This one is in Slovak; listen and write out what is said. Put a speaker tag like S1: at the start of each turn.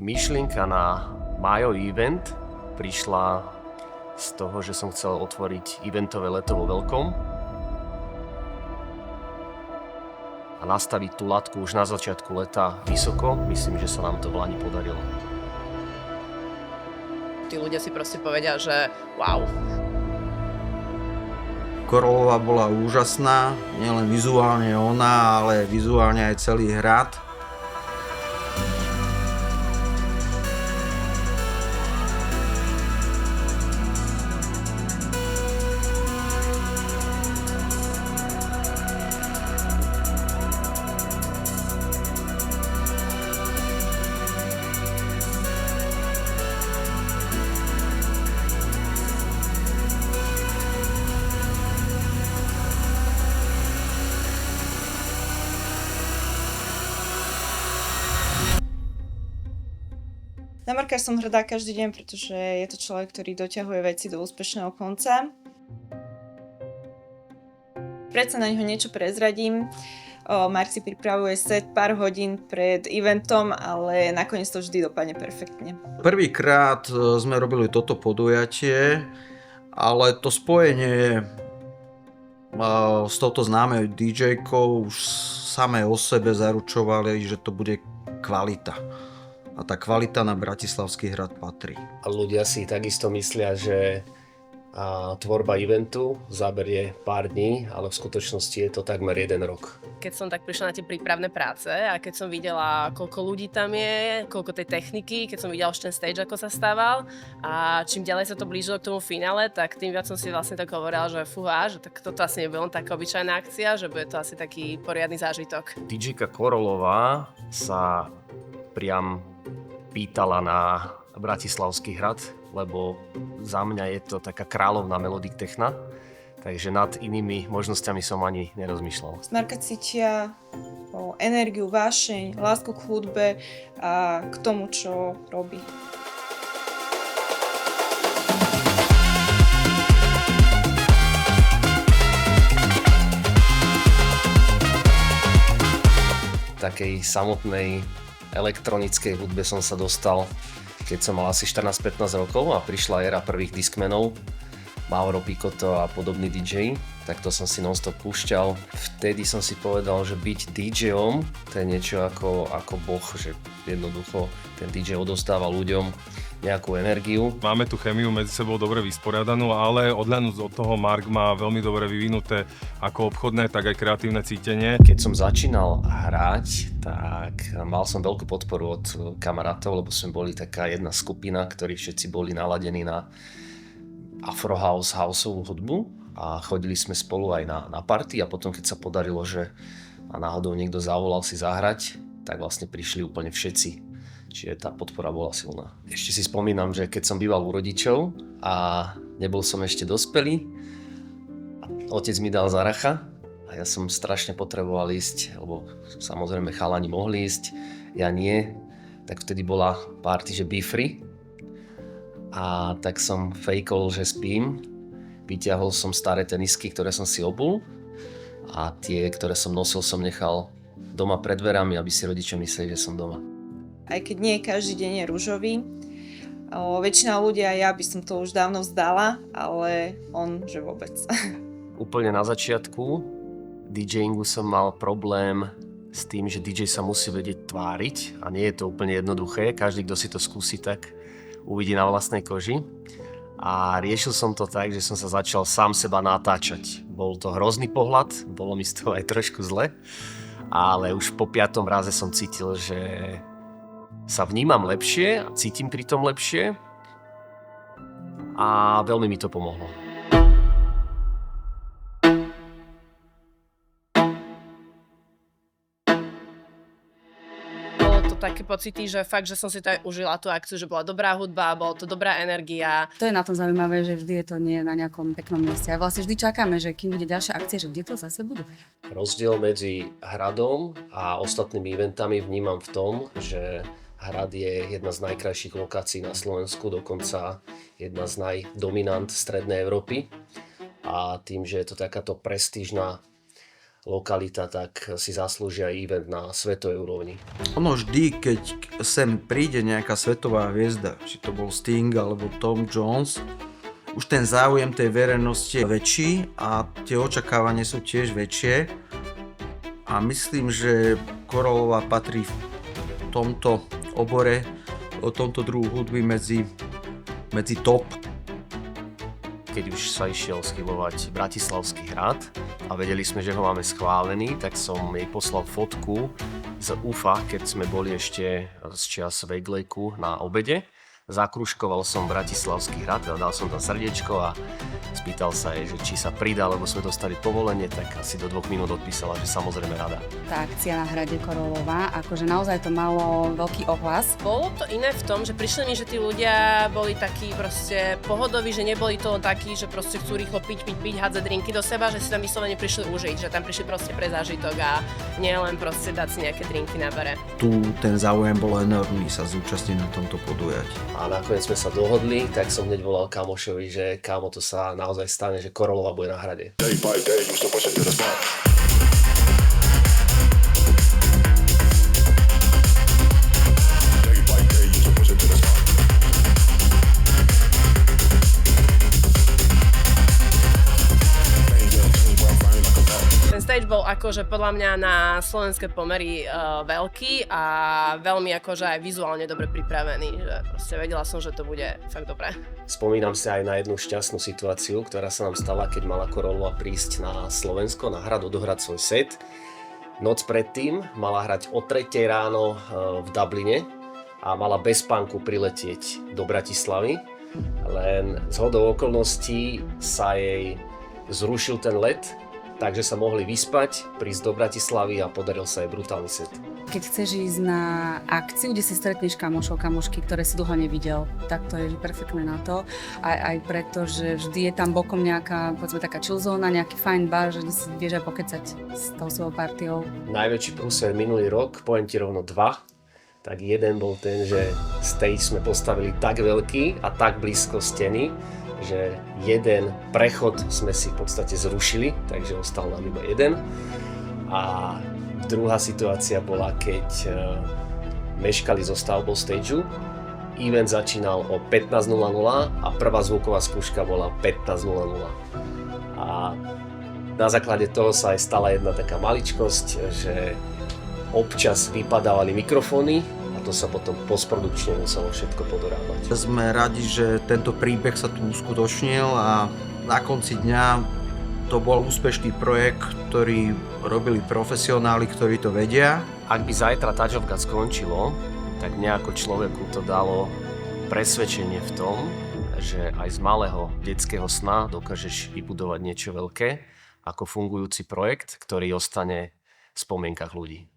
S1: Myšlienka na májový event prišla z toho, že som chcel otvoriť eventové leto vo veľkom a nastaviť tú latku už na začiatku leta vysoko. Myslím, že sa nám to v Lani podarilo.
S2: Tí ľudia si proste povedia, že wow.
S3: Korolová bola úžasná, nielen vizuálne ona, ale vizuálne aj celý hrad.
S4: Na markáž som hrdá každý deň, pretože je to človek, ktorý doťahuje veci do úspešného konca. Predsa na ňo niečo prezradím. Mark si pripravuje set pár hodín pred eventom, ale nakoniec to vždy dopadne perfektne.
S3: Prvýkrát sme robili toto podujatie, ale to spojenie s touto známou DJ-kou už samé o sebe zaručovali, že to bude kvalita. A tá kvalita na Bratislavský hrad patrí.
S1: A ľudia si takisto myslia, že tvorba eventu zaberie pár dní, ale v skutočnosti je to takmer 1 rok.
S2: Keď som tak prišla na tie prípravné práce a keď som videla, koľko ľudí tam je, koľko tej techniky, keď som videla už ten stage, ako sa stával a čím ďalej sa to blížilo k tomu finále, tak tým viac som si vlastne tak hovorila, že fúha, že tak toto asi nebude len taká obyčajná akcia, že bude to asi taký poriadny zážitok.
S1: DJ-ka Korolová sa priam pýtala na Bratislavský hrad, lebo za mňa je to taká kráľovná melodic techna, takže nad inými možnosťami som ani nerozmýšľal.
S4: Z Marka cítia energiu, vášeň, lásku k hudbe a k tomu, čo robí.
S1: Takej samotnej elektronickej hudbe som sa dostal, keď som mal asi 14-15 rokov a prišla éra prvých Discmanov, Mauro Picotto a podobný DJ, tak to som si non-stop púšťal. Vtedy som si povedal, že byť DJom to je niečo ako boh, že jednoducho ten DJ odostáva ľuďom nejakú energiu.
S5: Máme tú chemiu medzi sebou dobre vysporiadanú, ale odhľadnúť od toho Mark má veľmi dobre vyvinuté ako obchodné, tak aj kreatívne cítenie.
S1: Keď som začínal hrať, tak mal som veľkú podporu od kamarátov, lebo sme boli taká jedna skupina, ktorí všetci boli naladení na afro house, houseovú hudbu a chodili sme spolu aj na party a potom keď sa podarilo, že a náhodou niekto zavolal si zahrať, tak vlastne prišli úplne všetci. Čiže tá podpora bola silná. Ešte si spomínam, že keď som býval u rodičov a nebol som ešte dospelý, otec mi dal zaracha a ja som strašne potreboval ísť, lebo samozrejme chalani mohli ísť, ja nie. Tak vtedy bola party, že be free. A tak som fejkol, že spím. Vyťahol som staré tenisky, ktoré som si obul a tie, ktoré som nosil, som nechal doma pred dverami, aby si rodičia mysleli, že som doma.
S4: Aj keď nie každý deň je ružový. Väčšina ľudia, ja by som to už dávno vzdala, ale on, že vôbec.
S1: Úplne na začiatku DJingu som mal problém s tým, že DJ sa musí vedieť tváriť a nie je to úplne jednoduché. Každý, kto si to skúsi, tak uvidí na vlastnej koži. A riešil som to tak, že som sa začal sám seba natáčať. Bol to hrozný pohľad, bolo mi z toho aj trošku zle, ale už po 5. raze som cítil, že sa vnímam lepšie a cítim pri tom lepšie a veľmi mi to pomohlo.
S2: Také pocity, že fakt, že som si to aj užila tú akciu, že bola dobrá hudba, bola to dobrá energia.
S6: To je na tom zaujímavé, že vždy je to nie na nejakom peknom mieste. A vlastne vždy čakáme, že kým bude ďalšia akcia, že kde to zase budú.
S1: Rozdiel medzi hradom a ostatnými eventami vnímam v tom, že hrad je jedna z najkrajších lokácií na Slovensku, dokonca jedna z najdominant strednej Európy. A tým, že je to takáto prestížna lokalita, tak si zaslúžia event na svetovej úrovni.
S3: Ono vždy, keď sem príde nejaká svetová hviezda, či to bol Sting alebo Tom Jones, už ten záujem tej verejnosti je väčší a tie očakávania sú tiež väčšie. A myslím, že Korolová patrí v tomto obore, o tomto druhu hudby medzi top.
S1: Keď už sa išiel schylovať Bratislavský hrad a vedeli sme, že ho máme schválený, tak som jej poslal fotku z UFA, keď sme boli ešte z čias Vejglejku na obede. Zakružkoval som Bratislavský hrad, dal som tam srdiečko a spýtal sa jej, že či sa pridá, lebo sme dostali povolenie, tak asi do 2 minút odpísala, že samozrejme rada.
S6: Tá akcia na hrade Korolová, akože naozaj to malo veľký ohlas.
S2: Bolo to iné v tom, že prišli mi, že tí ľudia boli takí proste pohodoví, že neboli to takí, že proste chcú rýchlo piť, hádzať drinky do seba, že si tam vyslovene prišli užiť, že tam prišli proste pre zážitok a nie len proste dať si nejaké drinky na bare.
S3: Tu ten záujem bol enormný sa zúčastniť na tomto podujatí.
S1: A nakoniec sme sa dohodli, tak som hneď volal kamošovi, že kámo, to sa naozaj stane, že Korolová bude na hrade.
S2: Ten stage bol akože podľa mňa na slovenské pomery veľký a veľmi akože aj vizuálne dobre pripravený, že proste vedela som, že to bude fakt dobré.
S1: Spomínam si aj na jednu šťastnú situáciu, ktorá sa nám stala, keď mala Korolová prísť na Slovensko, na hrad, odohrať svoj set. Noc predtým mala hrať o 3 ráno v Dubline a mala bez spánku priletieť do Bratislavy. Len zhodou okolností sa jej zrušil ten let, takže sa mohli vyspať, prísť do Bratislavy a podaril sa jej brutálny set.
S6: Keď chceš ísť na akciu, kde si stretneš kamošov, kamošky, ktoré si dlho nevidel, tak to je perfektné na to. Aj preto, že vždy je tam bokom nejaká, povedzme, taká chill zóna, nejaký fajn bar, že si vieš aj pokecať s tou svojou partiou.
S1: Najväčší prúser minulý rok, poviem ti rovno 2, tak jeden bol ten, že stage sme postavili tak veľký a tak blízko steny, že jeden prechod sme si v podstate zrušili, takže ostal nám iba jeden. A druhá situácia bola, keď meškali so stavbou stageu. Event začínal o 15:00 a prvá zvuková skúška bola 15:00. A na základe toho sa aj stala jedna taká maličkosť, že občas vypadávali mikrofóny, a to sa potom postprodukčne muselo všetko podorábať.
S3: Sme radi, že tento príbeh sa tu uskutočnil a na konci dňa to bol úspešný projekt, ktorý robili profesionáli, ktorí to vedia.
S1: Ak by zajtra Touch of God skončilo, tak mne ako človeku to dalo presvedčenie v tom, že aj z malého detského sna dokážeš vybudovať niečo veľké ako fungujúci projekt, ktorý ostane v spomienkach ľudí.